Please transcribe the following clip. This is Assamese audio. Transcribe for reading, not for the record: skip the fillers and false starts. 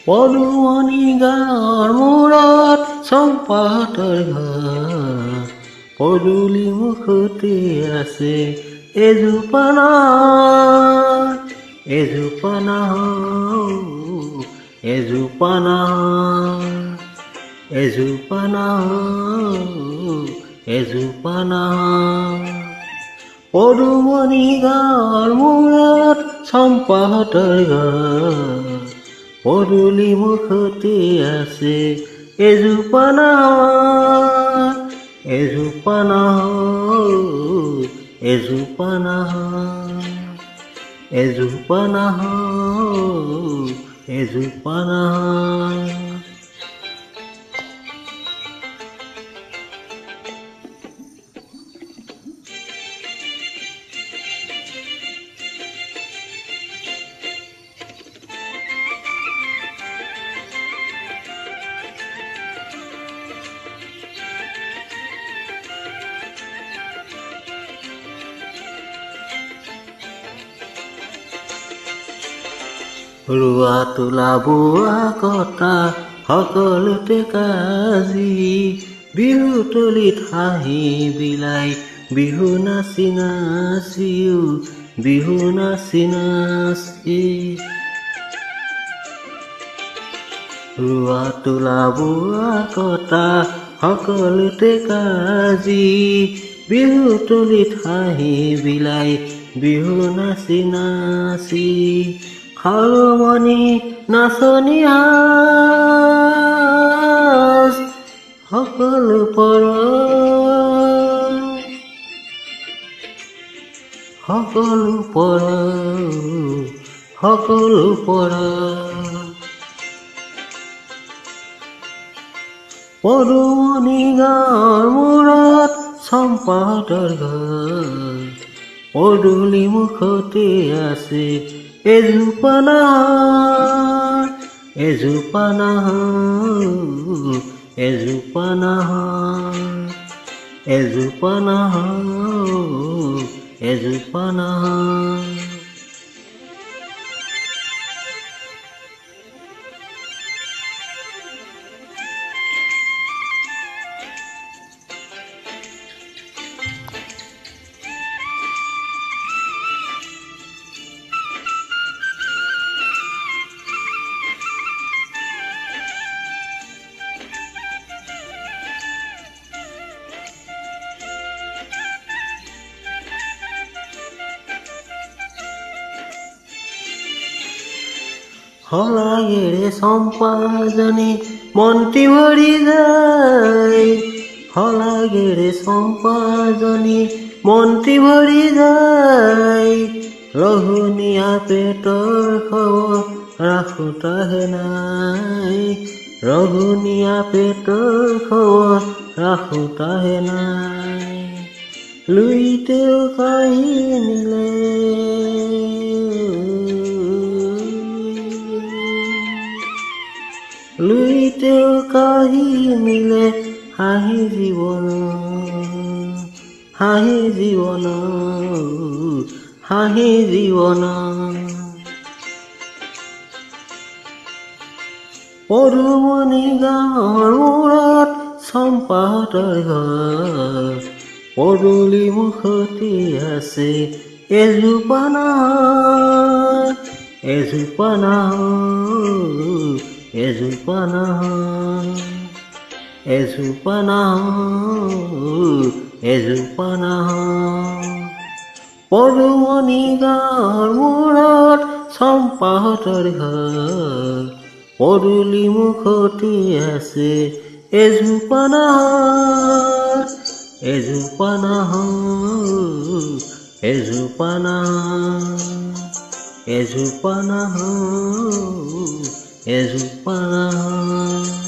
পদুমণি গাঁৱৰ মূৰত চম্পাহঁতৰ ঘৰ, পদূলি মুখতে আছে এজোপা নাহ, এজোপা নাহ, এজোপা নাহ, এজোপা নাহ, এজোপা নাহ। পদুমণি গাঁৱৰ মূৰত চম্পাহঁতৰ ঘৰ, পদূলি মুখতে আছে এজোপা নাহ, এজোপা নাহ, এজোপা নাহ, এজোপা নাহ, এজোপা নাহ। ৰোৱা তোলা বোৱা কটা সকলোতে কাজি, বিহু তলিত হাঁহি বিলাই বিহু নাচি নাচিও, বিহু নাচি নাচি। ৰোৱা তোলা বোৱা কটা সকলোতে কাজি, বিহু তলিত হাঁহি বিলাই বিহু নাচি নাচি। খাৰুমণি নাচনি সাজ সকলো পৰ, সকলো পৰ, সকলো পৰ। পদুমণি গাঁৱৰ মূৰত চম্পাহঁতৰ ঘৰ, পদূলি মুখতে আছে এজোপা নাহ, এজোপা নাহ, এজোপা নাহ, এজোপা নাহ, এজোপা নাহ। শলাগেৰে চম্পাজনী মন্তি ভৰি যায়, শলাগেৰে চম্পাজনী মন্তি ভৰি যায়। ৰঘুনীয়া পেটৰ খবৰ ৰাখোতাহে নাই, ৰঘুনীয়া পেটৰ খবৰ ৰাখোতাহে নাই। লুইতেও কাঢ়ি নিলে, লুইতেও কাঢ়ি নিলে হাঁহি জীৱন, হাঁহি জীৱন, হাঁহি জীৱন। পদুমণি গাঁৱৰ মূৰত চম্পাহঁতৰ ঘৰ, পদূলি মুখতে আছে এজোপা নাহ, এজোপা নাহ, এজোপা নাহ, এজোপা নাহ, এজোপা নাহ। পদুমণি গাঁৱৰ মূৰত চম্পাহঁতৰ ঘৰ, পদূলি মুখতে আছে এজোপা নাহ, এজোপা নাহ, এজোপা নাহ, এজোপা নাহ, এজোপা নাহ।